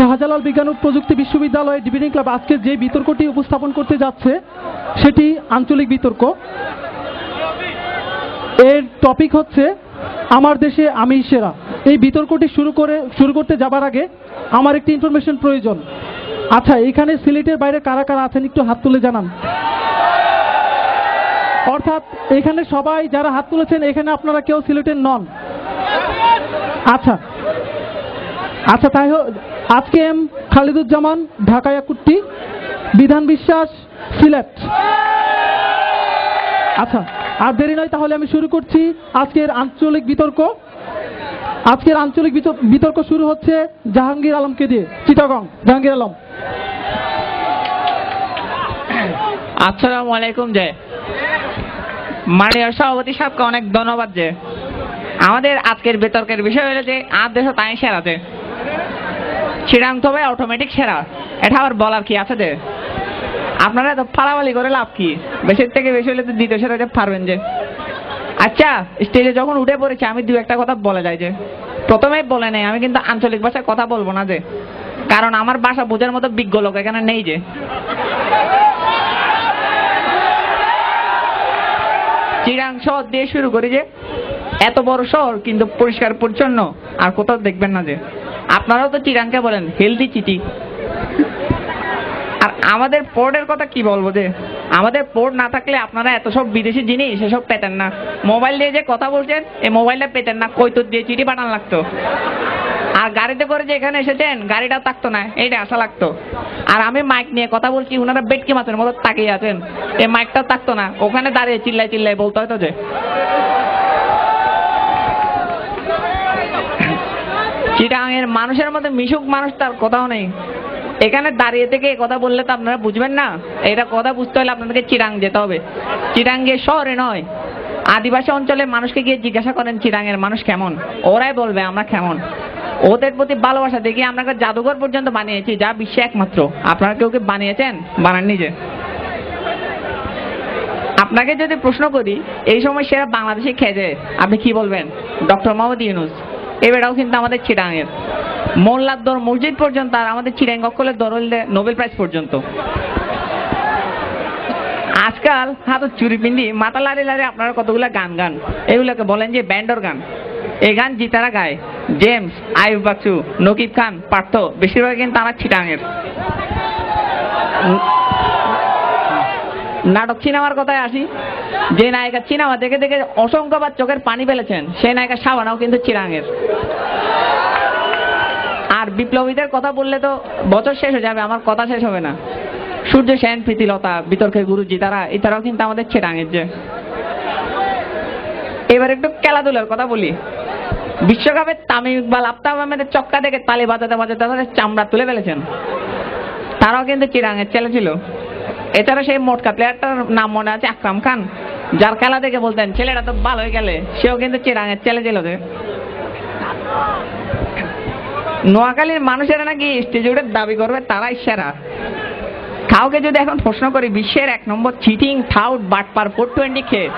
শাহজালাল বিজ্ঞান ও প্রযুক্তি বিশ্ববিদ্যালয় ডিবেটিং ক্লাব আজকে যে বিতর্কটি উপস্থাপন করতে যাচ্ছে সেটি আঞ্চলিক বিতর্ক। এর টপিক হচ্ছে আমার দেশে আমি সেরা। এই বিতর্কটি শুরু করতে যাবার আগে আমার একটি ইনফরমেশন প্রয়োজন। আচ্ছা, এখানে সিলেটের বাইরে কারা কারা আছেন একটু হাত তুলে জানান। অর্থাৎ এখানে সবাই যারা হাত তুলেছেন এখানে আপনারা কেউ সিলেটের নন। আচ্ছা আচ্ছা, তাই আজকে এম খালিদুজ্জামান ঢাকা একুট্টি, বিধান বিশ্বাস সিলেট। আচ্ছা, আর দেরি নয়, তাহলে আমি শুরু করছি আজকের আঞ্চলিক বিতর্ক। আজকের আঞ্চলিক বিতর্ক শুরু হচ্ছে জাহাঙ্গীর আলমকে দিয়ে। চিটাগং, জাহাঙ্গীর আলম। আসসালামু আলাইকুম। যে মাননীয় সভাপতি সাহেবকে অনেক ধন্যবাদ। যে আমাদের আজকের বিতর্কের বিষয় হলো যে আর দেশ তাই সেরাতে চিরাং তবে অটোমেটিক সেরা, এটা আবার বলার কি আছে? যে আপনারা তো ফালাফালি করে লাভ কি? বেশির থেকে বেশি হলে তো দ্বিতীয় সেরা পারবেন। যে আচ্ছা, স্টেজে যখন উঠে পড়েছে আমি দু একটা কথা বলে যাই। যে প্রথমেই বলে নেই, আমি কিন্তু আঞ্চলিক ভাষায় কথা বলবো না। যে কারণ আমার ভাষা বোঝার মতো বিজ্ঞ লোক এখানে নেই। যে চিরাং শহর দিয়ে শুরু করি। যে এত বড় শহর কিন্তু পরিষ্কার পরিচ্ছন্ন আর কোথাও দেখবেন না। যে আপনারাও তো চিরাংকে বলেন হেলদি চিটি। আর আমাদের পোর্টের কথা কি বলবো? যে আমাদের পোর্ট না থাকলে আপনারা এত সব বিদেশি জিনিস সেসব পেতেন না। মোবাইল দিয়ে যে কথা বলছেন এই মোবাইলটা পেতেন না, কৈতুক দিয়ে চিঠি পাঠানো লাগতো। আর গাড়িতে করে যে এখানে এসেছেন গাড়িটাও থাকতো না, এইটা আসা লাগতো। আর আমি মাইক নিয়ে কথা বলছি, ওনারা বেটকি মাছের মতো তাকিয়ে আছেন, এই মাইকটাও থাকতো না, ওখানে দাঁড়িয়ে চিল্লাই চিল্লাই বলতে হতো। যে চিটাগাংয়ের মানুষের মধ্যে মিশুক মানুষ তার কথাও নেই। এখানে দাঁড়িয়ে থেকে কথা বললে তো আপনারা বুঝবেন না। এটা কথা বুঝতে হলে আপনাদেরকে চিরাং যেতে হবে। চিরাং গিয়ে শহরে নয়, আদিবাসী অঞ্চলের মানুষকে গিয়ে জিজ্ঞাসা করেন চিরাংয়ের মানুষ কেমন, ওরাই বলবে আমরা কেমন। ওদের প্রতি ভালোবাসা দেখি আমরা জাদুঘর পর্যন্ত বানিয়েছি, যা বিশ্বে একমাত্র। আপনারা কেউ বানিয়েছেন? বানাননি। যে আপনাকে যদি প্রশ্ন করি এই সময় সেরা বাংলাদেশে খেয়ে আপনি কি বলবেন? ডক্টর মোহাম্মদ ইউনূস। এবারেও কিন্তু আমাদের চিটাঙের মোল্লার মসজিদ পর্যন্ত, আর আমাদের চিটাং অকলের দরলে নোবেল প্রাইজ পর্যন্ত। আজকাল হাতে চুরি পিন্ডি মাথা লাড়ি লাড়ি আপনারা কতগুলো গান এগুলোকে বলেন যে ব্যান্ডর গান। এই গান জিতারা গায়, জেমস, আইয়ুব বাচ্চু, নকিব খান, পার্থ, বেশিরভাগ কিন্তু আমার চিটাঙের। নাটক সিনেমার কথায় আসি, যে নায়িকা সিনেমা দেখে দেখে অসংখ্যবার চোখের পানি ফেলেছেন সেই নায়িকা শাবানাও কিন্তু চিরাঙের। আর বিপ্লবীদের কথা বললে তো বছর শেষ হয়ে যাবে, আমার কথা শেষ হবে না। সূর্য সেন, প্রীতিলতা, বিতর্কের গুরুজি, এটারাও কিন্তু আমাদের চিরাঙের। যে এবার একটু খেলাধুলার কথা বলি। বিশ্বকাপে তামিম ইকবাল, আফতাব আহমেদের চক্কা দেখে তালি বাজাতে বাজাতে তাদের চামড়া তুলে ফেলেছেন, তারাও কিন্তু চিরাঙের ছেলে ছিল। এছাড়া সেই মোটকা প্লেয়ারটার নাম মনে আছে, আকরাম খান, যার খেলা দেখে বলতেন ছেলেটা তো ভালোই গেলে, সেও কিন্তু চিরাঙের ছেলে ছিল। যে নোয়াখালীর মানুষেরা নাকি স্টেজে উঠে দাবি করবে তারাই সেরা। কাউকে যদি এখন প্রশ্ন করি বিশ্বের 1 নম্বর চিটিং, থাউট, বাটপার, 420 খেয়ে,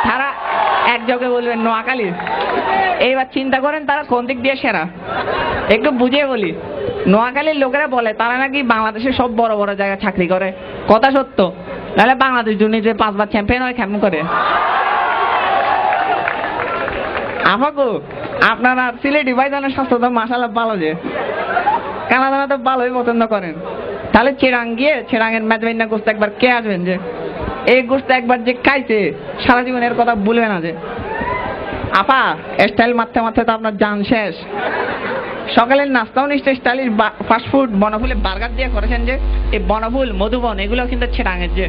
তারা একযোগে বলবেন নোয়াখালীর। এইবার চিন্তা করেন তারা কোন দিক দিয়ে সেরা। একটু বুঝিয়ে বলি, নোয়াখালীর লোকেরা বলে তারা নাকি বাংলাদেশের সব বড় বড় জায়গায় চাকরি করে। কথা সত্য, নাহলে বাংলাদেশ দুর্নীতিতে 5 বার চ্যাম্পিয়ন হয় কেমন করে? আমাকে আপনারা সিলেটি ভাইজানের স্বাস্থ্য তো মাশাআল্লাহ ভালো। যে কানাডা তো ভালোই পছন্দ করেন, তাহলে চিরাং গিয়ে চিরাঙের মেজবাইন্না গোস্ত একবার কে আসবেন? যে এই গোস্ত একবার যে খাইছে সারা জীবনের কথা ভুলবে না। যে আপা স্টাইল মারতে মারতে তো আপনার জান শেষ। সকালের নাস্তাও নিশ্চয় স্টাইলিশ ফাস্টফুড বনফুলে বার্গার দিয়ে করেছেন। যে এই বনফুল, মধুবন, এগুলো কিন্তু চিরাঙের। যে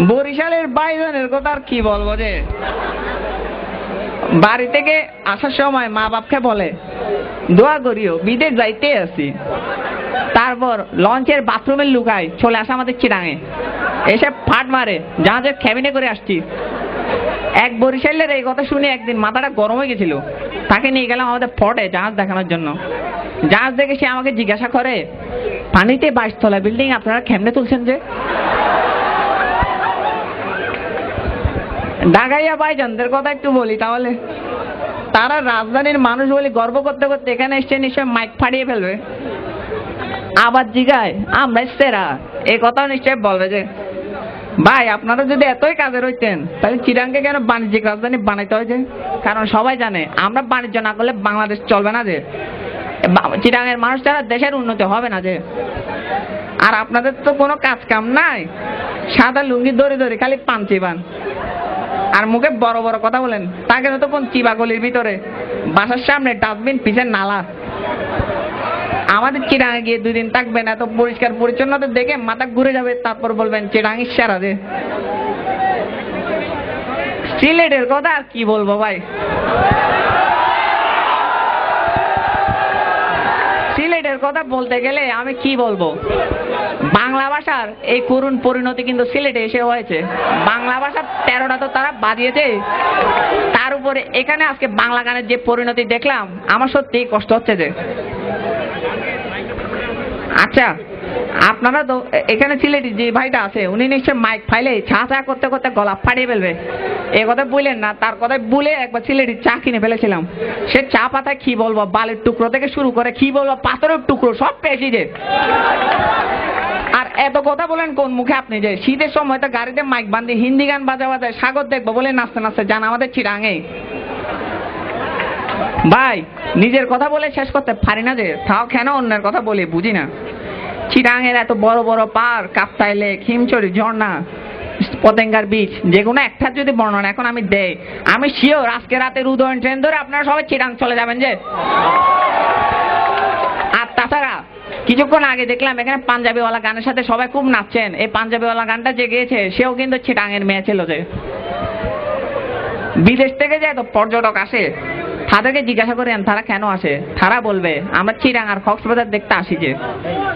বরিশালের বাইজনের কথা আর কি বলবো। যে বাড়ি থেকে আসার সময় মা বাপকে বলে দোয়া করিও বিদেশ যাইতে আছি, তারপর লঞ্চের বাথরুমের লুকায় চলে আসে আমাদের চিরাঙে, এসে ফাট মারে জাহাজের ক্যাবিনে করে আসছি। এক বরিশালের এই কথা শুনে একদিন মাথাটা গরম হয়ে গেছিল, তাকে নিয়ে গেলাম আমাদের ফটে জাহাজ দেখানোর জন্য। জাহাজ দেখে সে আমাকে জিজ্ঞাসা করে পানিতে 22 তলা বিল্ডিং আপনারা কেমনে তুলছেন? যে ডাগাইয়া ভাইজানদের কথা একটু বলি তাহলে। তারা রাজধানীর মানুষ বলে গর্ব করতে করতে এখানে এসে নিশ্চয় মাইক ফাটিয়ে ফেলবে, আবার জিগায় আমরা সেরা, এই কথাও নিশ্চয় বলবে যে ভাই আপনারা যদি এতই কাজের হইতেন তাহলে চিটাংকে কেন বাণিজ্যিক রাজধানী বানাইতে হয়েছে? কারণ সবাই জানে আমরা বাণিজ্য না করলে বাংলাদেশ চলবে না, যে চিটাংয়ের মানুষ ছাড়া দেশের উন্নতি হবে না যে। আর আপনাদের তো কোনো কাজ কাম নাই, সাদা লুঙ্গি ধরে ধরে খালি পান চিবান আর মুখে বড় বড় কথা বলেন। তাকে তো কোন চিবাগলির ভিতরে, বাসার সামনে ডাস্টবিন, পিছের নালা। আমাদের চিটাঙে গিয়ে 2 দিন থাকবেন, এত পরিষ্কার পরিচ্ছন্নতা দেখে মাথা ঘুরে যাবে, তারপর বলবেন চিটাঙের সেরা যে। সিলেটের কথা আর কি বলবো ভাই, সিলেটের কথা বলতে গেলে আমি কি বলবো, বাংলা ভাষার এই করুণ পরিণতি কিন্তু সিলেটে এসে হয়েছে। বাংলা ভাষার 13টা তো তারা বাজিয়েছে, তার উপরে এখানে আজকে বাংলা গানের যে পরিণতি দেখলাম আমার সত্যি কষ্ট হচ্ছে যে। আচ্ছা আপনারা তো এখানে সিলেটি যে ভাইটা আছে উনি নিশ্চয় মাইক ফাইলে ছা চা করতে করতে গলা ফাটিয়ে ফেলবে, এ কথা বললেন না। তার কথায় বলে একবার সিলেটি চা কিনে ফেলেছিলাম, সে চা পাতায় কি বলবো, বালির টুকরো থেকে শুরু করে কি বলবো পাথরের টুকরো সব পেয়েছি যে। আর এত কথা বলেন কোন মুখে আপনি, যে শীতের সময় তো গাড়িতে মাইক বান্ধি হিন্দি গান বাজা বাজায় সাগর দেখবো বলে নাচতে নাচতে যান আমাদের চিটাঙে। ভাই নিজের কথা বলে শেষ করতে পারি না যে, তাও কেন অন্যের কথা বলে বুঝি না। চিটাঙের এত বড় বড় পার্ক, কাপ্তাই লেক, হিমচরি ঝর্ণা, পতেঙ্গার বিচ, যেগুলো একটা যদি বর্ণনা এখন আমি দেই, আমি শিওর আজকে রাতের উদয়ন ট্রেন ধরে আপনারা সবাই চিটাং চলে যাবেন যে। আর তাছাড়া কিছুক্ষণ আগে দেখলাম এখানে পাঞ্জাবিওয়ালা গানের সাথে সবাই খুব নাচছেন। এই পাঞ্জাবিওয়ালা গানটা যে গেয়েছে সেও কিন্তু চিটাঙের মেয়ে ছিল যে। বিদেশ থেকে যে এত পর্যটক আসে তাদেরকে জিজ্ঞাসা করেন তারা কেন আসে, তারা বলবে আমরা চিটাং আর কক্সবাজার দেখতে আসি যে।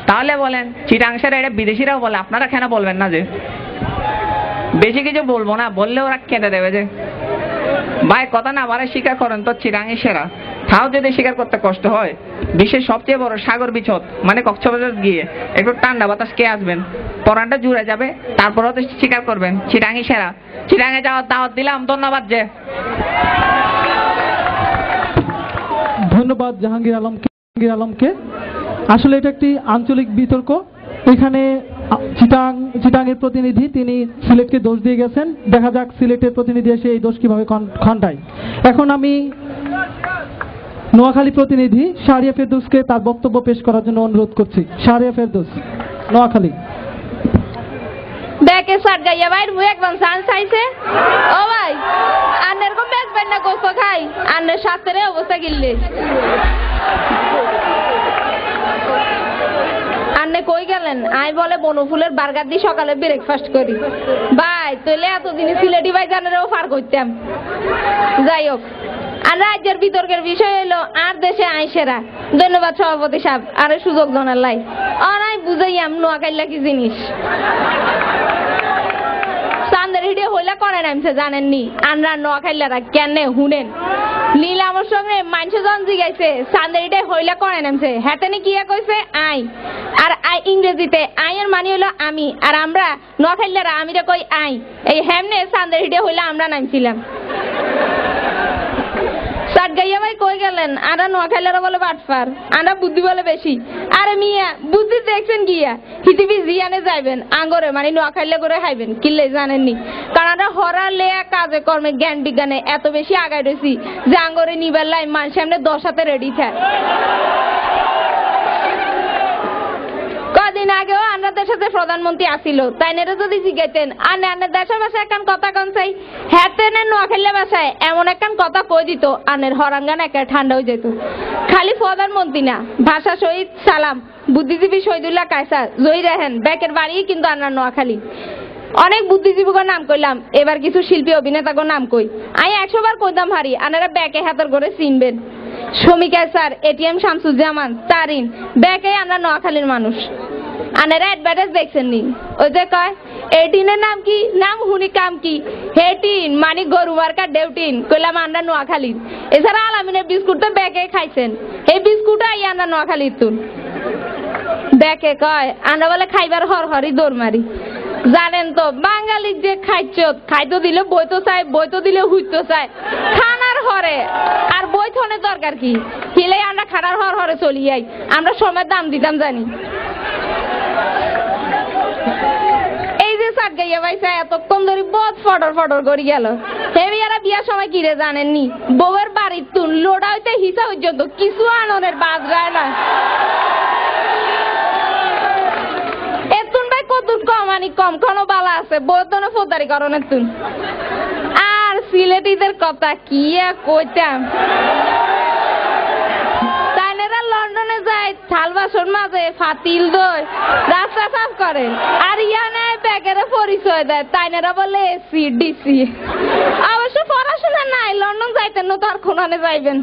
তাহলে বলেন চিটাং সেরা এটা বিদেশিরাও বলে, আপনারা কেন বলবেন না যে? বেশি কিছু বলবো না, বললে ওরা কেঁদে দেবে যে। ভাই কথা না বারে স্বীকার করেন তো চিটাংই সেরা, তাও যদি স্বীকার করতে কষ্ট হয় বিশ্বের সবচেয়ে বড় সাগর বিচত মানে কক্সবাজার গিয়ে একটু ঠান্ডা বাতাস খেয়ে আসবেন, পরানটা জুড়ে যাবে, তারপরেও তো স্বীকার করবেন চিটাংই সেরা। চিটাঙে যাওয়ার দাওয়াত দিলাম, ধন্যবাদ যে। ধন্যবাদ জাহাঙ্গীর আলমকে। আসলে এটা একটি আঞ্চলিক বিতর্ক। এখানে চিটাঙের প্রতিনিধি তিনি সিলেটকে দোষ দিয়ে গেছেন, দেখা যাক সিলেটের প্রতিনিধি এসে এই দোষ কিভাবে খণ্ডায়। এখন আমি নোয়াখালী প্রতিনিধি শাহরিয়া ফেরদৌসকে তার বক্তব্য পেশ করার জন্য অনুরোধ করছি। শাহরিয়া ফেরদৌস, নোয়াখালী। দেখে সার গাইয়া ভাই মুই একদম চান্স চাইছে। ও ভাই আন্নের কো বেশ বেন না গোস্ত খাই, আন্নের শাস্ত্রে অবস্থা গিললে আন্নে কই গেলেন? আই বলে বনফুলের বার্গার দিয়ে সকালে ব্রেকফাস্ট করি। ভাই তাহলে এতদিন সিলেটি ভাই জানেরও পার করতাম। যাই হোক, আর রাজ্যের বিতর্কের বিষয় হলো আর দেশে আইসেরা। ধন্যবাদ সভাপতি সাহেব, আরে সুযোগ জানার লাই অনাই বুঝাইয়াম নোয়াখাইলা কি জিনিস। চান্দের হিডে হইলা করে নামছে জানেননি, আনরা নোয়াখাইলারা কেন হুনেন নীল আমার সঙ্গে মানুষ জন জিগাইছে চান্দের হিডে হইলা করে নামছে, হেতেনে কি কইছে আই। আর আই ইংরেজিতে আইয়ের মানে হলো আমি, আর আমরা নোয়াখাইলারা আমিরে কই আই। এই হেমনে চান্দের হিডে হইলা আমরা নামছিলাম। সাত গাইয়া ভাই কই গেলেন? আরা নোয়াখাইলারা বলে বাটফার, আরা বুদ্ধি বলে বেশি। আরে মিয়া বুদ্ধি দেখছেন গিয়া হিতিবি জিয়ানে যাইবেন আঙ্গরে মানে নোয়াখাইলা করে খাইবেন কিল্লে জানেননি। কারণ আমরা হরা লেয়া কাজে কর্মে জ্ঞান বিজ্ঞানে এত বেশি আগাই রয়েছি যে আঙ্গরে নিবার লাই মানুষ সামনে 10 হাতে রেডি থাকে। কদিন আগেও আন্নাদের সাথে প্রধানমন্ত্রী আসিল, তাই নেরে যদি জিগাইতেন আন্নের দেশের ভাষায় একখান কথা কন চাই, হ্যাঁ নোয়াখাইলা ভাষায় এমন একখান কথা কই দিত আন্নের হরাঙ্গান একা ঠান্ডা হয়ে যেত। খালি প্রধানমন্ত্রী না, ভাষা শহীদ সালাম, বুদ্ধিজীবী শহীদুল্লাহ কায়সার, জয়ী রেহেন ব্যাকের বাড়ি কিন্তু আন্নার নোয়াখালী। অনেক বুদ্ধিজীবীর নাম কইলাম, এবার কিছু শিল্পী অভিনেতার নাম কই। আমি 100 বার কইতাম হারি, আনারা ব্যাকে হাতের করে চিনবেন। শ্রমিকা স্যার, এটিএম শামসুজ্জামান, তারিন ব্যাকে আমরা নোয়াখালীর মানুষ। আনারা অ্যাডভার্টাইজ দেখছেন নি? ওই যে কয় এটিনের নাম কি, নাম হুনি কাম কি, হেটিন মানে গরু মার্কা ডেউটিন, কইলাম আমরা নোয়াখালীর। এছাড়া আলামিনের বিস্কুট তো ব্যাকে খাইছেন, এই বিস্কুট আই আমরা নোয়াখালীর তুন। ব্যাকে কয় আমরা বলে খাইবার হরহরি দৌড় মারি। জানেন তো বাঙালির যে খাইতো দিলে বইতো চায়, বইতো দিলে হুইতো চায়, খানার হরে আর বই থনে দরকার কি? হিলে আমরা খানার হরে চলি যাই, আমরা সময়ের দাম দিতাম জানি। এই যে সাত গাইয়া পাইছে এতক্ষণ ধরে বহুত ফটর ফটর করি গেল, হেবিয়ারা বিয়ার সময় কিরে জানেননি? বউয়ের বাড়ির তুন লোড়া হইতে হিসা পর্যন্ত কিছু আননের বাজরায় না। কতুর কম আনি কম কোনো বালা আছে বৌতনে ফোদারি করনের তুন। আর সিলেটিদের কথা কি কইতাম, তাইনেরা লন্ডনে যায় থাল বাসন মাঝে ফাতিল দই রাস্তা সাফ করে, আর ইয়ানে ব্যাগের পরিচয় দেয়, তাইনেরা বলে এসি ডিসি। অবশ্য পড়াশোনা নাই, লন্ডন যাইতেন না তো আর কোনানে যাইবেন।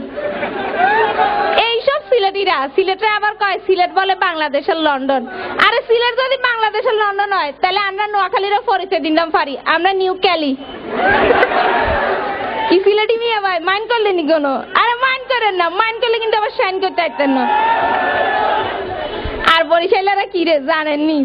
এইসব সিলেটিরা, সিলেটে আবার কয় সিলেট বলে বাংলাদেশের লন্ডন। আরে সিলেট যদি বাংলাদেশের লন্ডন হয় তাহলে আমরা নোয়াখালীরও পরিচয় দিতাম পারি, আমরা নিউ ক্যালি। কি সিলেটি মিয়া ভাই মাইন্ড করলেনি কোনো? আরে মাইন্ড করেন না, মাইন্ড করলে কিন্তু আবার শাইন করতে পারতেন না। আর বরিশালেরা কি রে জানেননি?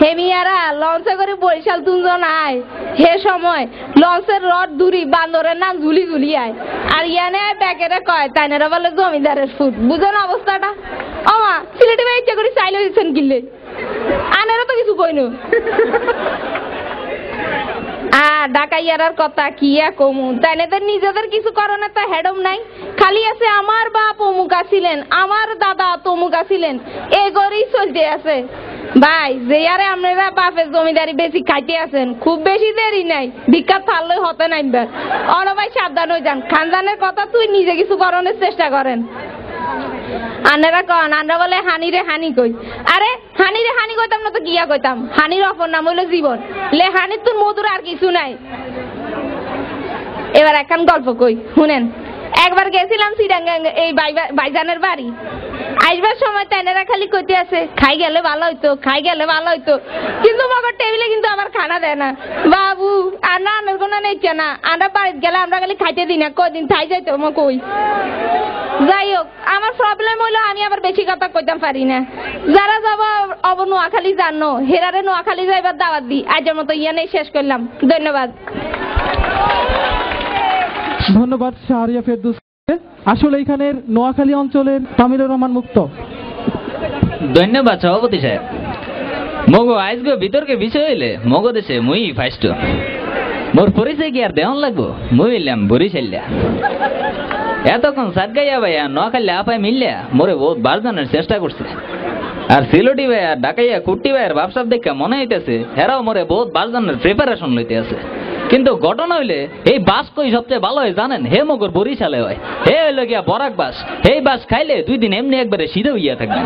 হেমিয়ারা লঞ্চে করে বরিশাল তুনজন আয়, হে সময় লঞ্চের রড দূরি বান্দরের নাম ঝুলি ঝুলি আয়, আর ইয়ানে ব্যাকেরে কয় তাইনেরা বলে জমিদারের ফুট। বুঝেন অবস্থাটা? ওমা সিলেটি ভাই ইচ্ছা করে চাইলে দিচ্ছেন কিনলে, আনেরও তো কিছু কইনো। ডাকাইয়ার কথা কি কমু, তাইনেদের নিজেদের কিছু করণে তো হেডম নাই, খালি আছে আমার বাপ অমুক আছিলেন, আমার দাদা তমুক আছিলেন, এগোরেই চলতে আছে। ভাই যে আরে আপনারা বাপের জমিদারি বেশি খাইতে আছেন, খুব বেশি দেরি নাই, ভিক্ষা থাললে হতে নাইবার। অন ভাই সাবধান হয়ে যান, খানদানের কথা তুই নিজে কিছু করণের চেষ্টা করেন। আনারা কন আমরা বলে হানিরে হানি কই, আরে হানিরে হানি কইতাম না তো গিয়া কইতাম, হানির অপর নাম হইলো জীবন। লে হানির তোর মধুর আর কিছু নাই। এবার একখান গল্প কই শুনেন। একবার গেছিলাম চিরাঙ্গা এই ভাইজানের বাড়ি, আসবার সময় তাইনেরা খালি কইতে আছে খাই গেলে ভালো হইতো, খাই গেলে ভালো হইতো, কিন্তু মগর টেবিলে কিন্তু আমার খানা দেয় না। বাবু আর না আনার কোনো নেইছে না, আমরা বাড়িতে গেলে আমরা খালি খাইতে দিই না, কদিন খাই যাইতো মা কই। যাই হোক আমার প্রবলেম হইলো আমি আবার বেশি কথা কইতাম পারি না। যারা যাব অব নোয়াখালী জানো, হেরারে নোয়াখালী যাইবার দাওয়াত দি। আজের মতো ইয়ানেই শেষ করলাম, ধন্যবাদ। ধন্যবাদ শাহরিয়া ফেরদৌস। আসলে এখানের নোয়াখালী অঞ্চলের তামিলুর রহমান মুক্ত। ধন্যবাদ সভাপতি সাহেব। মগো আজকে বিতর্কে বিষয় হইলে মগো দেশে মুই ফাইস্ট, মোর পরিচয় কি আর দেওয়ান লাগবো? মুই হইলাম বরিশালিয়া। এতক্ষণ সাত গাইয়া ভাইয়া নোয়াখালী আপায় মিললিয়া মোরে বহুত বারজনের চেষ্টা করছে, আর সিলেটি ভাইয়া ডাকাইয়া কুট্টি ভাইয়ের ভাবসাব দেখে মনে হইতেছে হেরাও মোরে বহুত বারজনের প্রিপারেশন লইতে আছে। কিন্তু ঘটনা হইলে এই বাস কই সবচেয়ে ভালো হয় জানেন? হে মগর বরিশালে হয়, হে হইল গিয়া বরাক বাস। এই বাস খাইলে 2 দিন এমনি একবারে সিধে হইয়া থাকবেন।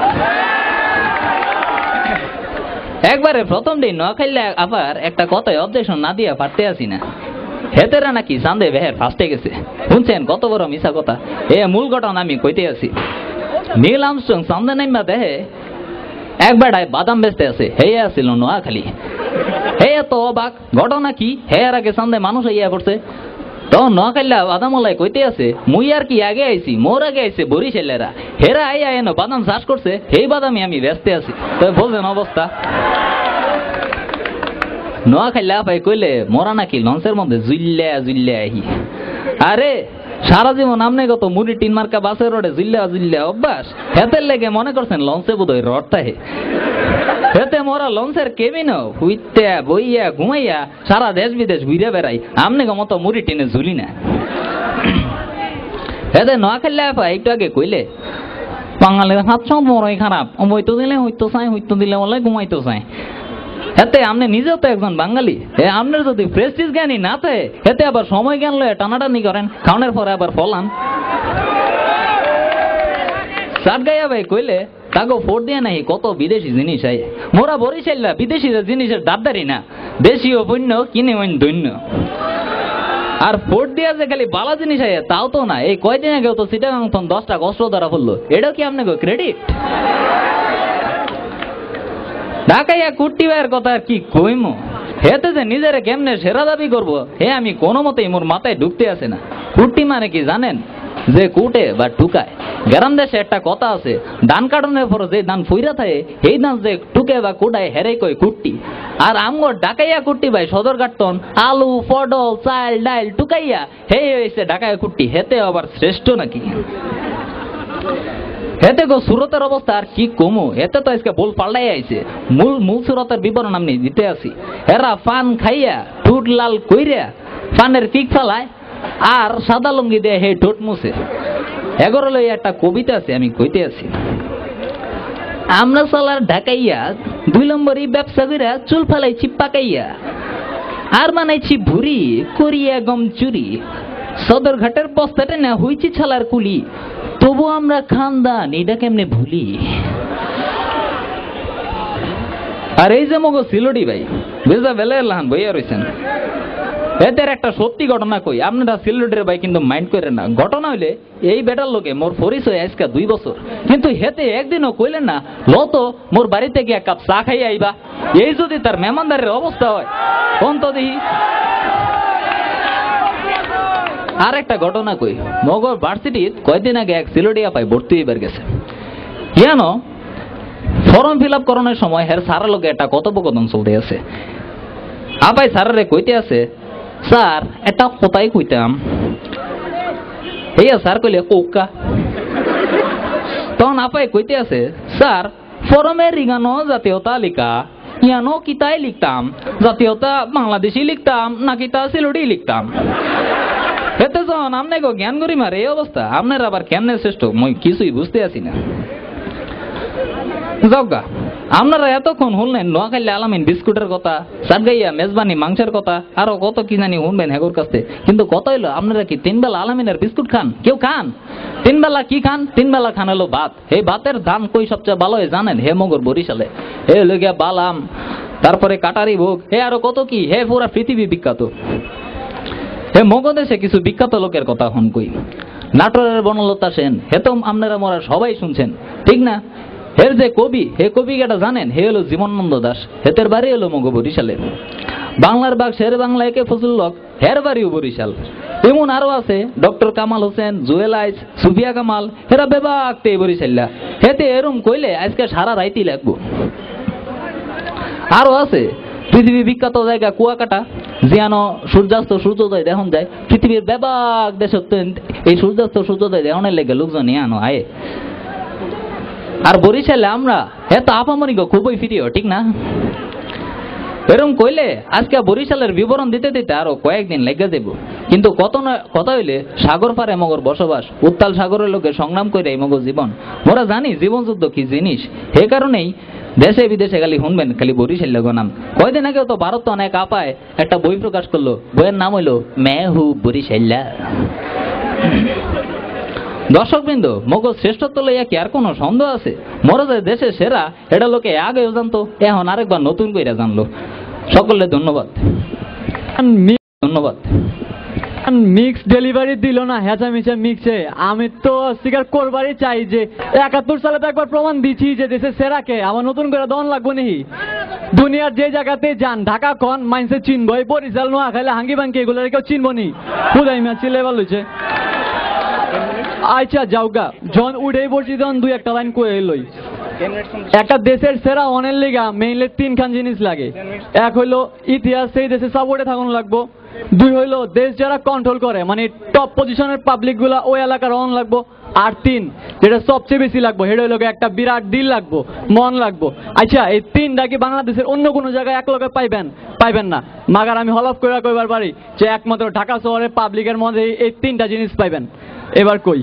একবারে প্রথম দিন নোয়াখালী আবার একটা কথায় অবজেকশন না দিয়া পারতে আসি না, হেতেরা নাকি চান্দে বেহের ফার্স্টে গেছে। শুনছেন কত বড় মিশা কথা? এ মূল ঘটনা আমি কইতে আছি। নীল আর্মস্ট্রং চান্দে নাইমা দেহে একবার বাদাম বেচতে আছে, হে আসছিল নোয়াখালী। হে তো অবাক, ঘটনা কি? হে আর আগে চান্দে মানুষ ইয়া করছে, তখন নোয়াখালী বাদামলাই কইতে আছে মুই আর কি আগে আইছি, মোর আগে আইছে বরিশালেরা, হেরা আইয়া এনো বাদাম চাষ করছে, এই বাদামই আমি বেচতে আছি। তো বলছেন অবস্থা। নোয়াখালী আপাই কইলে মরা নাকি লঞ্চের মধ্যে জুইল্লা জুইল্লা আহি। আরে সারা জীবন আমনে কত মুড়ি টিন মার্কা বাসের রোডে জুইল্লা জুইল্লা অভ্যাস, হেতের লেগে মনে করছেন লঞ্চে বোধহয় রডটা হে। হেতে মোরা লঞ্চের কেবিন হুইতে বইয়া ঘুমাইয়া সারা দেশ বিদেশ ঘুরে বেড়াই, আমনে মতো মুড়ি টিনে ঝুলি না। হেতে নোয়াখালী আপা একটু আগে কইলে বাঙালির হাত সব বড়ই খারাপ, বইতো দিলে হইতো চাই, হইতো দিলে বলে ঘুমাইতো চাই। হেতে আপনি নিজেও তো একজন বাঙালি, আপনার যদি প্রেস্টিজ জ্ঞানী না থাকে হেতে আবার সময় জ্ঞান লয়ে টানাটানি করেন, খাওয়ানোর পরে আবার ফলান। সাত গাইয়া ভাই কইলে তাকে ফোর দিয়ে নাই কত বিদেশি জিনিস আই, মোরা বরিশাল্লা বিদেশি জিনিসের দাবদারি না, দেশীয় পণ্য কিনে দৈন্য। আর ফোর দিয়া যে খালি বালা জিনিস আয় তাও তো না। এই কয়দিন আগেও তো চিটাগাং 10টা কষ্ট ধরা পড়লো, এটাও কি আপনাকে ক্রেডিট? ঢাকাইয়া কুট্টি ভাইয়ের কথা আর কি কইমো, হেতে যে নিজের কেমনে সেরা দাবি করবো হে আমি কোনো মতেই মোর মাথায় ঢুকতে আসে না। কুট্টি মানে কি জানেন? যে কুটে বা টুকায়। গ্রাম দেশে একটা কথা আছে, ধান কাটনের পর যে ধান ফুইরা থাকে এই ধান যে টুকে বা কুটায় হেরে কই কুট্টি। আর আমগো ডাকাইয়া কুট্টি ভাই সদর কাটন আলু পটল চাল ডাইল টুকাইয়া হে হয়েছে ডাকাইয়া কুট্টি, হেতে আবার শ্রেষ্ঠ নাকি? হেতে গো সুরতের অবস্থা আর কি কমু, এতে তো আজকে বল পাল্টাই আইছে। মূল সুরতের বিবরণ আমি দিতে আসি। এরা পান খাইয়া ঠোঁট লাল কইরা পানের পিক ফেলায় আর সাদা লুঙ্গি দিয়ে হে ঠোঁট মুছে। এগোর লই একটা কবিতা আছে, আমি কইতে আছি। আমরা সালার ঢাকাইয়া 2 নম্বরই ব্যবসা কইরা চুল ফেলাইছি পাকাইয়া, আর বানাইছি ভুরি করিয়া গম চুরি, সদর ঘাটের বস্তাটা না হইছি ছালার কুলি, তবু আমরা খানদান এটা কেমনে ভুলি। আর এই যে মগো সিলডি ভাই বেজা বেলা লাহান বইয়া রয়েছেন, এদের একটা সত্যি ঘটনা কই, আপনারা সিলডের ভাই কিন্তু মাইন্ড করেন না। ঘটনা হইলে এই বেটার লোকে মোর পরিচয় আজকে 2 বছর, কিন্তু হেতে একদিনও কইলেন না লত মোর বাড়িতে গিয়ে 1 কাপ চা খাই আইবা। এই যদি তার মেহমানদারের অবস্থা হয় কোন তো দেখি। আর একটা ঘটনা কই, মগর ভার্সিটিত কয়দিন আগে এক সিলডিয়া পাই ভর্তি হইবার গেছে। জানো ফর্ম ফিল আপ করানোর সময় হের সারা লোকে একটা কথোপকথন চলতে আছে। আপাই স্যারের কইতে আছে, স্যার একটা কথাই কইতাম। এইয়া স্যার কইলে কৌকা। তখন আপাই কইতে আছে, স্যার ফরমে রিগানো জাতীয় তালিকা ইয়ানো কিতাই লিখতাম, জাতীয়তা বাংলাদেশি লিখতাম নাকি তা সিলডি লিখতাম। এতে যখন আপনি গো জ্ঞান করি মারে এই অবস্থা, আপনার আবার কেমনে শ্রেষ্ঠ মই কিছুই বুঝতে আসি না। যাওগা আপনারা এতক্ষণ শুনলেন নোয়াখালী আলামিন বিস্কুটের কথা, সাতগাইয়া মেজবানি মাংসের কথা, আরো কত কি জানি শুনবেন হেগোর কাছে। কিন্তু কথা হইলো আপনারা কি 3 বেলা আলামিনের বিস্কুট খান? কেউ খান? 3 বেলা কি খান? 3 বেলা খান হলো ভাত। এই ভাতের দাম কই সবচেয়ে ভালো হয় জানেন? হে মগর বরিশালে। হে লগিয়া বালাম, তারপরে কাটারি ভোগ, হে আরো কত কি, হে পুরা পৃথিবী বিখ্যাত। হে মগদেশে কিছু বিখ্যাত লোকের কথা হন কই। নাটোরের বনলতা সেন, হে তো আপনারা মোরা সবাই শুনছেন, ঠিক না? হের যে কবি, হে কবি কেটা জানেন? হে হলো জীবনানন্দ দাস, হেতের বাড়ি হলো মগ বরিশালে। বাংলার বাগ শের বাংলা একে ফজলুল হক, হের বাড়িও বরিশাল। এমন আরো আছে ডক্টর কামাল হোসেন, জুয়েল আইস, সুফিয়া কামাল, হেরা বেবাকতে বরিশাল্লা। হেতে এরম কইলে আজকে সারা রাইতি লাগবো। আরো আছে পৃথিবী বিখ্যাত জায়গা কুয়াকাটা, জিয়ানো সূর্যাস্ত সূর্যোদয় দেখুন যায়। পৃথিবীর বেবাক দেশ এই সূর্যাস্ত সূর্যোদয় দেখনের লেগে লোকজন আনো আয়ে। আর বরিশালে আমরা এত আপামরি গো খুবই ফিরিও, ঠিক না? এরকম কইলে আজকে বরিশালের বিবরণ দিতে দিতে আরো কয়েকদিন লেগে দেব। কিন্তু কথা হইলে সাগর পারে মগর বসবাস, উত্তাল সাগরের লোকে সংগ্রাম করে এই মগর জীবন। মোরা জানি জীবনযুদ্ধ কি জিনিস, হে কারণেই দেশে বিদেশে খালি শুনবেন খালি বরিশাল লোক নাম। কয়দিন আগেও তো ভারত অনেক আপায় একটা বই প্রকাশ করলো, বইয়ের নাম হইলো মে হু বরিশাল্লা। দর্শকবৃন্দ, মগজ শ্রেষ্ঠত্ব লইয়া কি আর কোনো সন্দেহ আছে? মোরা যে দেশের সেরা এটা লোকে আগেও জানতো, এখন আরেকবার নতুন কইরা জানলো। সকলে ধন্যবাদ, ধন্যবাদ। মিক্স ডেলিভারি দিল না, হেঁচা মিচা মিক্সে। আমি তো স্বীকার করবারই চাই যে 71 সালে তো একবার প্রমাণ দিচ্ছি যে দেশের সেরাকে আমার নতুন করে দন লাগবো নি। দুনিয়ার যে জায়গাতে যান, ঢাকা কন মাইন্সে চিনবো, এই বরিশাল নোয়াখালী হাঙ্গি ভাঙ্গি এগুলো কেউ চিনবো নি। খুদাই ম্যাচি লেভেল হয়েছে। আচ্ছা যাওগা, জন উঠেই বসি তখন 2-1টা লাইন কয়ে লই। একটা দেশের সেরা অনের লিগা মেইনলি 3 খান জিনিস লাগে। এক হইলো ইতিহাস, সেই দেশে সাপোর্টে থাকুন লাগবো। 2 হইলো দেশ যারা কন্ট্রোল করে, মানে টপ পজিশনের পাবলিক গুলা ওই এলাকার অন লাগবো। আর 3 যেটা সবচেয়ে বেশি লাগবো, সেটা হইলো একটা বিরাট দিল লাগবো, মন লাগবো। আচ্ছা এই 3টা কি বাংলাদেশের অন্য কোনো জায়গায় এক লগে পাইবেন না। মাগার আমি হলফ করে কইবার পারি যে একমাত্র ঢাকা শহরের পাবলিকের মধ্যে এই 3টা জিনিস পাইবেন। এবার কই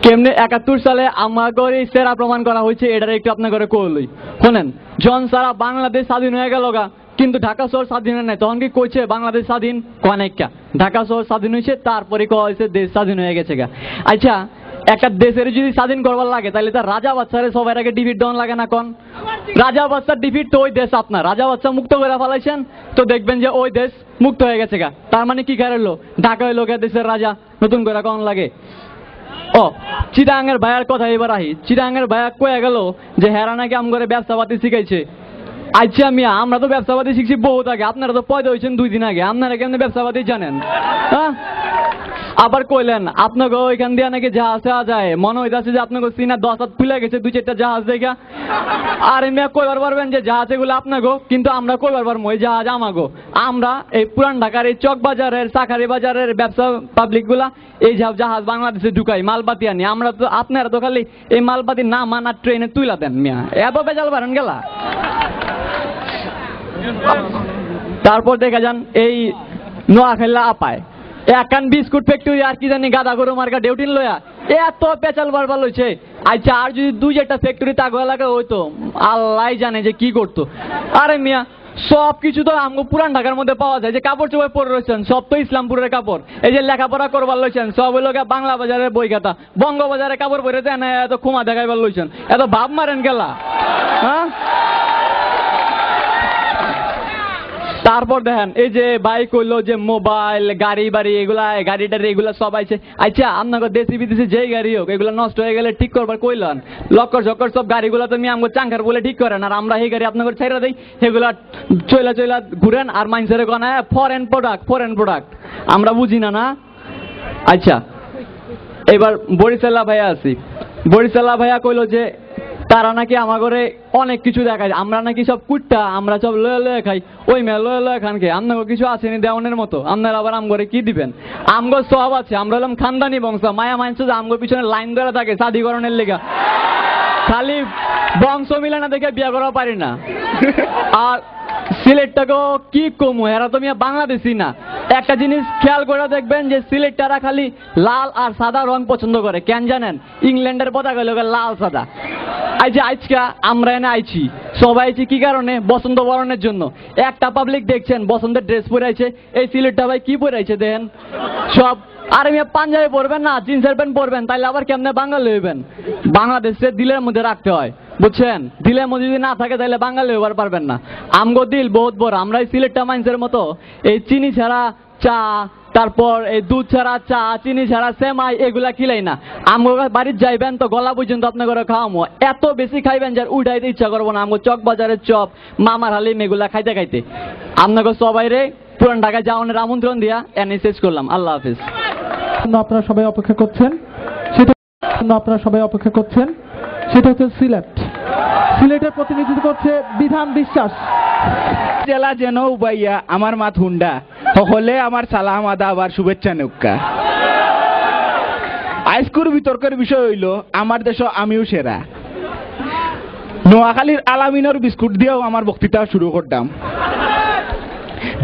কেমনে 71 সালে আমাদের এই সেরা প্রমাণ করা হয়েছে, এটার একটু আপনার করে কইলই শোনেন। জন সারা বাংলাদেশ স্বাধীন হয়ে গেল গা, কিন্তু ঢাকা শহর স্বাধীন হয় নাই। তখন কি কইছে বাংলাদেশ স্বাধীন? কনেকা ঢাকা শহর স্বাধীন হয়েছে, তারপরে কয়া হয়েছে দেশ স্বাধীন হয়ে গেছে গা। আচ্ছা একটা দেশের যদি স্বাধীন করবার লাগে তাহলে তার রাজা বাচ্চারে সবার আগে ডিফিট ডন লাগে না? কোন রাজা বাচ্চার ডিফিট তো ওই দেশ আপনার রাজা বাচ্চা মুক্ত করে ফেলাইছেন, তো দেখবেন যে ওই দেশ মুক্ত হয়ে গেছে গা। তার মানে কি কারলো? ঢাকা হইল গা দেশের রাজা, নতুন করে কোন লাগে? ও চিটাঙ্গের ভাইয়ার কথা এবার আহি। চিটাঙ্গের ভাইয়া কয়ে গেল যে হেরা নাকি আম করে ব্যবসা পাতি শিখাইছে। আচ্ছা মিয়া, আমরা তো ব্যবসাবাদী শিখছি বহুত আগে, আপনারা তো পয়দা হয়েছেন 2 দিন আগে, আপনারা কেমনে ব্যবসাবাদী জানেন? হ্যাঁ, আবার কইলেন আপনাকে ওইখান দিয়ে নাকি জাহাজ দেওয়া যায়, মনে হইতেছে যে আপনাকে চীনা 10 হাত ফুলে গেছে 2-4টা জাহাজ দেখা। আর মিয়া কইবার পারবেন যে জাহাজ এগুলো আপনাকে, কিন্তু আমরা কইবার পারবো এই জাহাজ আমাগো। আমরা এই পুরান ঢাকার এই চক বাজারের, সাকারি বাজারের ব্যবসা পাবলিক গুলা এই জাহাজ বাংলাদেশে ঢুকাই মালপাতি আনি। আমরা তো, আপনারা তো খালি এই মালপাতি না মানা ট্রেনে তুইলা দেন মিয়া, এত বেজাল পারেন গেলা। তারপর দেখা যান এই নোয়াখালী আপায় একান বিস্কুট ফ্যাক্টরি আর কি জানি গাদা গরু মার্কা ডিউটিন লয়া এত পেঁচাল বারবার লইছে। আচ্ছা আর যদি 2-4টা ফ্যাক্টরি তাগো এলাকা হইতো, আল্লাহ জানে যে কি করতো। আরে মিয়া সব কিছু তো আমগো পুরান ঢাকার মধ্যে পাওয়া যায়, যে কাপড় চোপড় পরে রয়েছেন সব তো ইসলামপুরের কাপড়। এই যে লেখাপড়া করবার লইছেন সব হইল বাংলা বাজারের বই খাতা, বঙ্গবাজারে কাপড় পরে দেন এত ক্ষমা দেখাইবার লইছেন, এত ভাব মারেন গেলা। হ্যাঁ, তারপর দেখেন এই যে বাইক হইলো যে মোবাইল গাড়ি বাড়ি এগুলা, গাড়ি টাড়ি এগুলা সব আইছে। আচ্ছা আপনাকে দেশি বিদেশি যেই গাড়ি হোক এগুলা নষ্ট হয়ে গেলে ঠিক করবার কইলেন, লক্কর ঝক্কর সব গাড়িগুলা তো আমগো চাঙ্কার বলে ঠিক করেন, আর আমরা এই গাড়ি আপনাকে ছেড়ে দেই, সেগুলা চইলা ঘুরেন আর মানুষের গনায় ফরেন প্রোডাক্ট। আমরা বুঝি না না। আচ্ছা এবার বরিশালা ভাইয়া আছি, বরিশালা ভাইয়া কইলো যে তারা নাকি আমার ঘরে অনেক কিছু দেখায়, আমরা নাকি সব কুট্টা, আমরা সব লয়ে খাই। ওই মেয়ে লয়ে খানকে আপনাকে কিছু আসেনি দেওয়ানের মতো, আপনারা আবার আম ঘরে কি দিবেন? আমগো সব আছে, আমরা হলাম খানদানি বংশ, মায়া মানছ যে আমগো পিছনে লাইন ধরে থাকে শাদীকরণের লেগা, খালি বংশ মিলে না দেখে বিয়ে করা পারি না। আর সিলেটটাকেও কি কমু, এরা তো মিয়া বাংলাদেশি না। একটা জিনিস খেয়াল করে দেখবেন যে সিলেটটারা খালি লাল আর সাদা রং পছন্দ করে, কেন জানেন? ইংল্যান্ডের পতাকা লোকের লাল সাদা। আজ আজকে আমরা এনে আইছি, সবাই আইছি কি কারণে? বসন্ত বরণের জন্য। একটা পাবলিক দেখছেন বসন্তের ড্রেস পরে আইছে, এই সিলেটটা ভাই কি পরে আইছে দেখেন সব। আর মিয়া পাঞ্জাবি পরবেন না, জিন্সের প্যান্ট পরবেন, তাইলে আবার কেমনে বাঙালি হইবেন? বাংলাদেশে দিলের মধ্যে রাখতে হয়, বুঝছেন? দিলের মধ্যে যদি না থাকে তাহলে বাঙালি হইবার পারবেন না। আমগো দিল বহুত বড়, আমরা এই সিলেটটা মানুষের মতো এই চিনি ছাড়া চা, তারপর এই দুধ ছাড়া চা, চিনি ছাড়া সেমাই এগুলা কিলাই না। আমগো বাড়ির যাইবেন তো গলা পর্যন্ত আপনার ঘরে খাওয়ামো, এত বেশি খাইবেন যার উঠাইতে ইচ্ছা করবো না। আমগো চক বাজারের চপ, মামার হালিম এগুলা খাইতে খাইতে আপনাকে সবাই রে পুরান ঢাকায় যাওয়ানোর আমন্ত্রণ দিয়া এনে শেষ করলাম। আল্লাহ হাফিজ। আপনারা সবাই অপেক্ষা করছেন, সেটা হচ্ছে সিলেট। সিলেটের প্রতিনিধিত্ব করছে বিধান বিশ্বাস। জেলা যেন উবাইয়া আমার মাত হুন্ডা সকলে আমার সালাম আদা আবার শুভেচ্ছা নৌকা। আইস্কুর বিতর্কের বিষয় হইল আমার দেশ আমিও সেরা। নোয়াখালীর আলামিনের বিস্কুট দিয়েও আমার বক্তৃতা শুরু করতাম।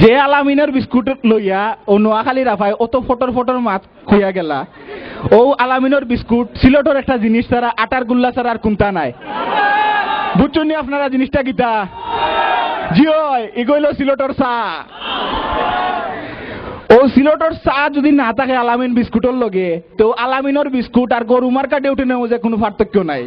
যে আলামিনের বিস্কুট লইয়া ও নোয়াখালী রাফায় অত ফটর মাছ খুইয়া গেলা, ও আলামিনের বিস্কুট সিলেটের একটা জিনিস ছাড়া, আটার গুল্লা ছাড়া আর কোনটা নাই। বুঝছেন আপনারা জিনিসটা কিতা? জিও এগোইল সিলেটের চা। ও সিলেটের চা যদি না থাকে আলামিন বিস্কুটের লগে, তো আলামিনের বিস্কুট আর গরু মার্কা ডিউটি নেও যে কোনো পার্থক্য নাই।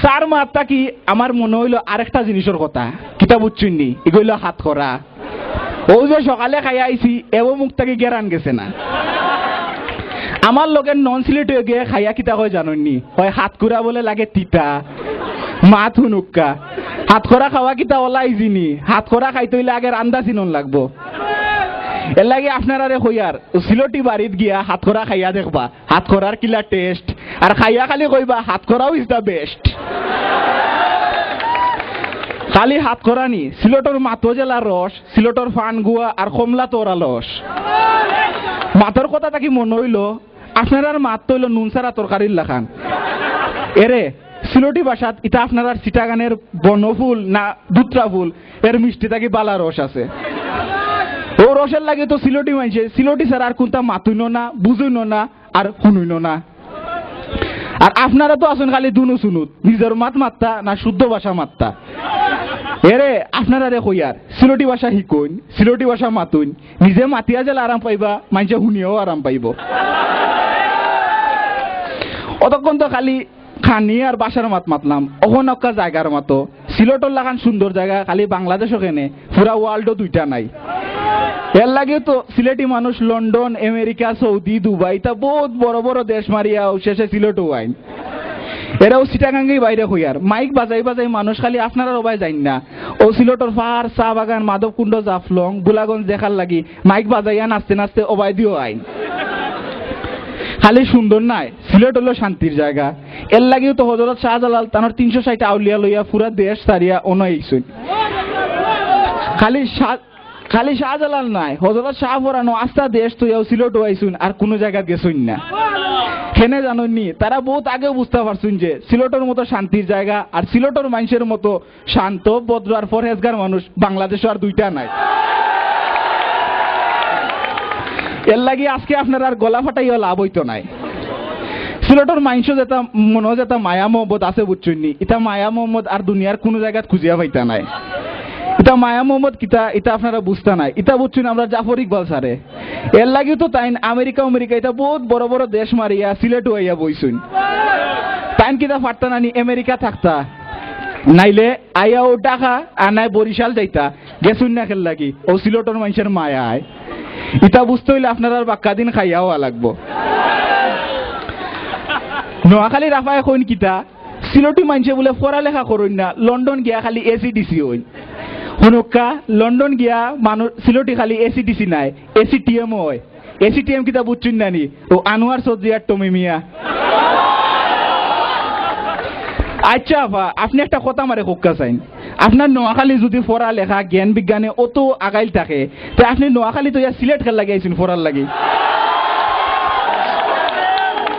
চার মাত্রা কি আমার মনে হইলো আরেকটা জিনিসের কথা, কিতা বুঝছেন নি? এগুলো হাত করা। ও যে সকালে খাই আইছি এও মুখ থেকে গেরান গেছে না। আমার লোকের নন সিলেটে গিয়ে খাইয়া কিতা হয় জানেননি? হয় হাত কুড়া বলে লাগে তিতা, মাথ হুনুক্কা। হাত করা খাওয়া কিতা ওলা ইজিনি, হাত করা খাইতে হইলে আগে রান্দা চিনন লাগবো। এর লাগে আপনারা রে হইয়ার সিলটি বাড়িত গিয়া হাত করা খাইয়া দেখবা হাত করার কিলা টেস্ট, আর খাইয়া খালি কইবা হাত করাও ইজ দা বেস্ট। খালি হাত করা নি, সিলেটর মাতো জেলার রস, সিলেটর ফানগুয়া আর কমলা তোরা লস। মাতর কথা তাকি মনে হইল আপনার মাত হইল নুন সারা তরকারির লাখান। এরে সিলটি ভাষাত ইটা আপনার সিটাগানের বনফুল না দুত্রা ফুল এর মিষ্টি থাকি বালা রস আছে। ও রসের লাগে তো সিলটি মাইছে, সিলটি ছাড়া আর কোনটা মাতুইনো না, বুঝুইনো না, আর শুনুইনো না। আর আপনারা তো আসুন খালি দুনু শুনুত, নিজের মাত মাত্তা না শুদ্ধ ভাষা মাত্তা। এরে আপনারা রে কইয়ার সিলটি ভাষা শিকুন, সিলটি ভাষা মাতুন, নিজে মাতিয়া জেলা আরাম পাইবা, মানুষে শুনিয়েও আরাম পাইব। অতক্ষণ তো খালি খানি আর বাসার মাত মাতলাম, অহনক্কা জায়গার মতো। সিলেটর লাগান সুন্দর জায়গা খালি বাংলাদেশ ওখানে, পুরা ওয়ার্ল্ডও দুইটা নাই। এর লাগে তো সিলেটি মানুষ লন্ডন, আমেরিকা, সৌদি, দুবাই তা বহুত বড় বড় দেশ মারিয়া শেষে সিলেটও আইন। এরাও সিটাগাঙ্গেই বাইরে হইয়ার মাইক বাজাই বাজাই মানুষ খালি আপনারা রবাই যাইন না ও সিলটর পাহাড় চা বাগান মাধবকুণ্ড জাফলং গোলাগঞ্জ দেখার লাগি মাইক বাজাইয়া নাচতে নাচতে অবাই দিও আইন খালি সুন্দর নাই সিলেট হলো শান্তির জায়গা এর লাগিও তো হযরত শাহজালাল তানোর 360 আউলিয়া লইয়া পুরা দেশ সারিয়া অনইছুন খালি শাহজালাল নাই হযরত শাহ ফরানো আস্থা দেশ তুইও সিলেট হইছুন আর কোন জায়গা গেছুন না কেনে জানেননি তারা বহুত আগে বুঝতে পারছুন যে সিলেটের মতো শান্তির জায়গা আর সিলেটের মানুষের মতো শান্ত ভদ্র আর ফরহেজগার মানুষ বাংলাদেশে আর দুইটা নাই এর লাগি আজকে আপনার আর গলা ফাটাইয়া লাভ হইতো নাই সিলেটের মানুষ যেটা মনে যেটা মায়া মোহাম্মদ আছে বুঝছুননি এটা মায়া মোহাম্মদ আর দুনিয়ার কোনো জায়গায় খুঁজিয়া পাইতা নাই এটা মায়া মোহাম্মদ কিতা এটা আপনারা বুঝতা নাই এটা বুঝছুন আমরা জাফর ইকবাল স্যারে এর লাগিও তো তাই আমেরিকা এটা বহুত বড় বড় দেশ মারিয়া সিলেট হইয়া বইছুন তাইন কিতা পারতা নানি আমেরিকা থাকতা নাইলে আইয়া ও ঢাকা আর নাই বরিশাল যাইতা গেছুন না খেল লাগি ও সিলেটের মানুষের মায়া আয় এটা বুঝতে হইলে আপনার আর বাক্কা দিন খাইয়া হওয়া লাগবো নোয়াখালী রাফায় কইন কিতা সিলেটি মানুষে বলে পড়ালেখা করুন না লন্ডন গিয়া খালি এসিডিসি হইন হনুকা লন্ডন গিয়া মানুষ সিলেটি খালি এসিডিসি নাই এসিটিএম হয় এসিটিএম কিতা বুঝছুন নানি ও আনোয়ার চৌধুরী আর টমি মিয়া আচ্ছা আপা আপনি একটা কথা মারে হোক্কা চাইন আপনার নোয়াখালী যদি পড়ালেখা জ্ঞান বিজ্ঞানে অত আগাইল থাকে তো আপনি নোয়াখালী তো ইয়া সিলেট খেল লাগে আইসুন পড়ার লাগে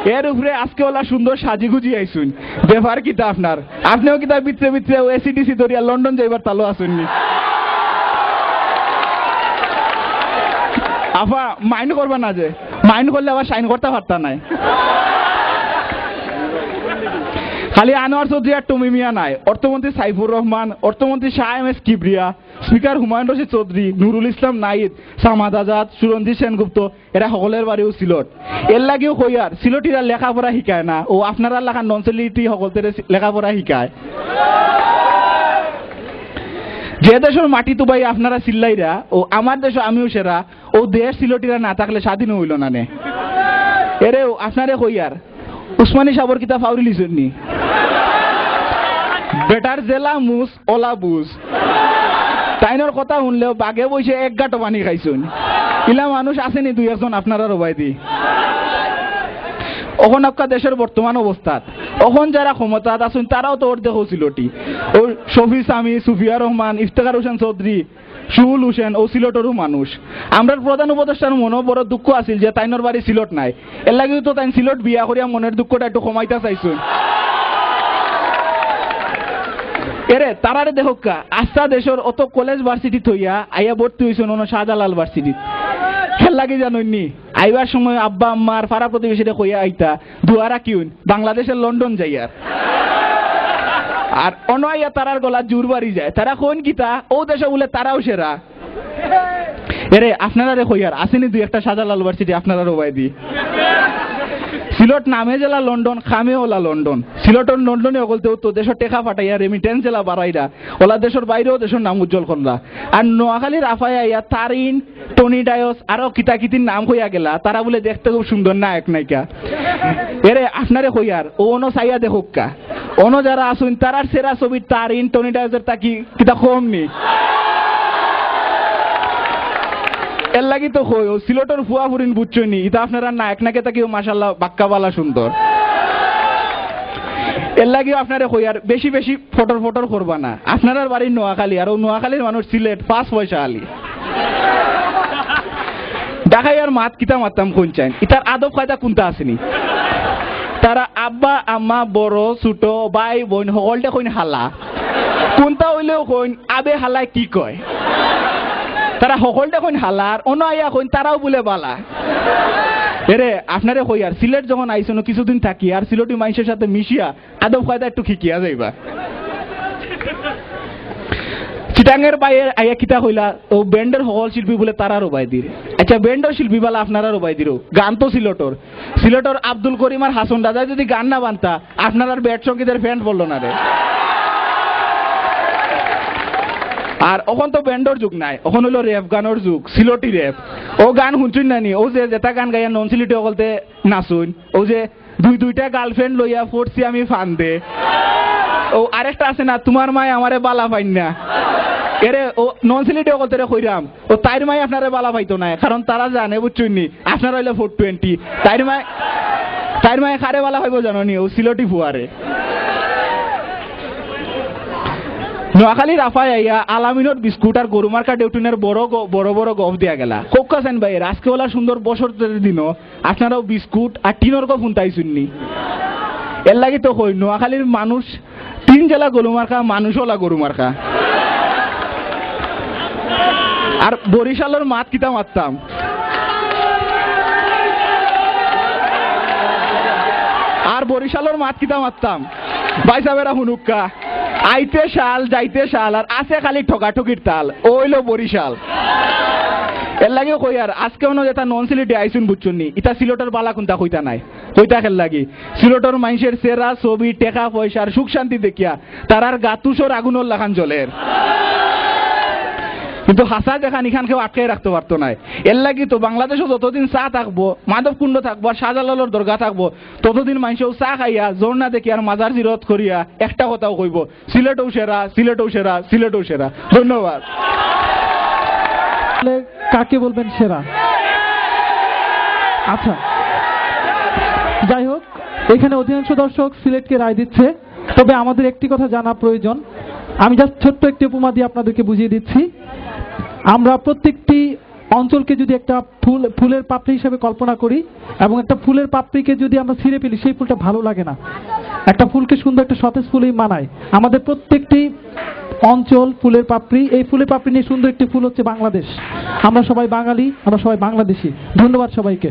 এর উপরে আজকে ওলা সুন্দর সাজি গুজি আইসুন ব্যাপার কিতা আপনার আপনিও কিতা ভিতরে ভিতরে এসিডিসি ধরিয়া লন্ডন যাইবার তালো আসুননি আপা মাইন্ড করবা না যে মাইন্ড করলে আবার সাইন করতে পারতা নাই খালি আনোয়ার চৌধুরী আর টমি মিয়া নাই অর্থমন্ত্রী সাইফুর রহমান অর্থমন্ত্রী Shah M S Kibria speaker Humayun Rashid Chowdhury Nurul Islam নাইদ সামাদ আজাদ সুরঞ্জিত সেনগুপ্ত এরা সকলের বাড়িও সিলট এর লাগেও কইয়ার সিলটিরা লেখাপড়া শিকায় না ও আপনারা লেখা নন সিলেটি সকলদের লেখাপড়া শিকায় যে দেশের মাটি তো ভাই আপনারা চিল্লাইরা ও আমার দেশ আমিও সেরা ও দেশ সিলটিরা না থাকলে স্বাধীন হইল না নে এরেও আপনারে কইয়ার উসমানী সাবর কিতা ফাউরি লিছুননি বেটার জেলা মুস ওলা বুঝ তাইনোর কথা শুনলেও বাঘে বসে এক গাঁটো পানি খাইছুন ইলা মানুষ আসেনি দুই একজন আপনারা রবাই দি অখন আপনার দেশের বর্তমান অবস্থাত অখন যারা ক্ষমতাত আছেন তারাও তো ওর দেখ সিলটি ও শফি সামি সুফিয়া রহমান ইফতেখার হোসেন চৌধুরী সুহুল হোসেন ও সিলটেরও মানুষ আমরা প্রধান উপদেষ্টার মনে বড় দুঃখ আছিল যে তাইনোর বাড়ি সিলট নাই এর লাগেও তো তাই সিলট বিয়া করিয়া মনের দুঃখটা একটু কমাইতে চাইছুন এরে তারারে দেখোকা আস্থা দেশের অত কলেজ ভার্সিটি থইয়া আইয়া ভর্তি হইছুন অন্য শাহজালাল ভার্সিটি খেল লাগে জাননি আইবার সময় আব্বা আম্মার পাড়া প্রতিবেশীরা কইয়া আইতা দুয়ারা কিউন বাংলাদেশের লন্ডন যাইয়ার আর অনয়া তারার গলা জোর বাড়ি যায় তারা কোন কিতা ও দেশে বলে তারাও সেরা এরে আপনারা রে কইয়ার আসেনি দুই একটা শাহজালাল ভার্সিটি আপনারা রবাই দি সিলট নামে জেলা লন্ডন খামে ওলা লন্ডন সিলটর লন্ডনে অগলতেও তো দেশের টেকা ফাটাইয়া রেমিটেন্স জেলা বাড়াইরা ওলা দেশের বাইরেও দেশের নাম উজ্জ্বল করলা আর নোয়াখালীর আফাইয়া ইয়া তারিন টনি ডায়স আরো কিতা কিতির নাম হইয়া গেলা তারা বলে দেখতে খুব সুন্দর না এক নাইকা এরে আপনারে কইয়ার ও অনো চাইয়া দেখুকা অনো যারা আসুন তারার সেরা ছবি তারিন টনি ডায়সের তাকি কিতা কম নি এর লাগি তো কই ও সিলটর ফুয়া ফুরিন বুঝছনি এটা আপনারা না এক নাকে তাকিও মাশাআল্লাহ বাক্কাবালা সুন্দর এর লাগি আপনারা কই আর বেশি বেশি ফটোর করবা না আপনারা বাড়ি নোয়াখালী আর ও নোয়াখালীর মানুষ সিলেট 5 পয়সা আলি ঢাকায় আর মাত কিতা মারতাম কোন চাই ইতার আদব কায়দা কোনটা আসেনি তারা আব্বা আম্মা বড় ছোট ভাই বোন সকলটা কইন হালা কোনটা হইলেও কইন আবে হালায় কি কয় তারা সকলটা কইন হালার অনাইয়া কইন তারাও বলে বালা এরে আপনারে কই আর সিলেট যখন আইছেন কিছুদিন থাকি আর সিলেটি মানুষের সাথে মিশিয়া আদব কায়দা একটু শিখিয়া যাইবা চিটাঙ্গের বাইরে আইয়া কিতা কইলা ও ব্যান্ডের সকল শিল্পী বলে তারারও বাই দির আচ্ছা ব্যান্ডের শিল্পী বালা আপনারারও বাই দিরো গান তো সিলেটর আব্দুল করিম আর হাসন দাদা যদি গান না বানতা আপনার আর ব্যাট সঙ্গীতের ফ্যান বললো না রে আর এখন তো ব্যান্ডর যুগ নাই এখন হলো র্যাপ গানের যুগ সিলটি র্যাপ ও গান শুনছুন নানি ও যে যেটা গান গাইয়া নন সিলেটি অকলতে নাচুন ও যে দুইটা গার্লফ্রেন্ড লইয়া পড়ছি আমি ফান্দে। ও আরেকটা আছে না, তোমার মায় আমারে বালা পাইন না, এরে ও নন সিলেটে কতরে কইরাম, ও তাইর মায় আপনারে বালা পাইতো না, কারণ তারা জানে বুঝছুনি আপনার হইলে 420, তাইর মায় খারে বালা পাইব জানি, ও সিলটি ফুয়ারে। নোয়াখালী রাফাই আইয়া আলামিনত বিস্কুট আর গরু মার্কা ডেউটিনের বড় বড় গফ দিয়া গেলা। কোকাছেন ভাই আজকে ওলা সুন্দর বছরের দিনও আপনারাও বিস্কুট আর টিনর গফ শুনতাই শুননি। এর লাগি তো কই নোয়াখালীর মানুষ 3 জেলা গরু মার্কা, মানুষ ওলা গরু মার্কা। আর বরিশালের মাত কিতা মারতাম, ভাই সাহেবেরা হুনুক্কা, আইতে শাল যাইতে শাল, আর আছে খালি ঠকাঠকির তাল, ওইলো বরিশাল। এর লাগে কই আর আজকে মনে যেটা নন সিলেটে আইসুন বুঝছুনি, ইটা সিলেটের বালা কোনটা কইতা নাই, কইতা খেল লাগি সিলেটের মানুষের চেরা ছবি টেকা পয়সার সুখ শান্তি দেখিয়া তারার গাতুসর আগুনের লাখান জলের, কিন্তু হাসা দেখান এখান কেউ আটকে রাখতে পারতো না। এর লাগি তো বাংলাদেশে যতদিন চা থাকবো, মাধব কুণ্ড থাকবো, আর শাহজালালের দরগা থাকবো, ততদিন মানুষেও চা খাইয়া জোর না দেখি আর মাজার জিরত করিয়া একটা কথাও কইব, সিলেটও সেরা, সিলেটও সেরা, সিলেটও সেরা। ধন্যবাদ। কাকে বলবেন সেরা? আচ্ছা যাই হোক, এখানে অধিকাংশ দর্শক সিলেটকে রায় দিচ্ছে, তবে আমাদের একটি কথা জানা প্রয়োজন। আমি জাস্ট ছোট্ট একটি উপমা দিয়ে আপনাদেরকে বুঝিয়ে দিচ্ছি। আমরা প্রত্যেকটি অঞ্চলকে যদি একটা ফুলের পাপড়ি হিসেবে কল্পনা করি, এবং একটা ফুলের পাপড়িকে যদি আমরা ছিঁড়ে ফেলি, সেই ফুলটা ভালো লাগে না। একটা ফুলকে সুন্দর একটা সতেজ ফুলই মানায়। আমাদের প্রত্যেকটি অঞ্চল ফুলের পাপড়ি, এই ফুলের পাপড়ি নিয়ে সুন্দর একটি ফুল হচ্ছে বাংলাদেশ। আমরা সবাই বাঙালি, আমরা সবাই বাংলাদেশি। ধন্যবাদ সবাইকে।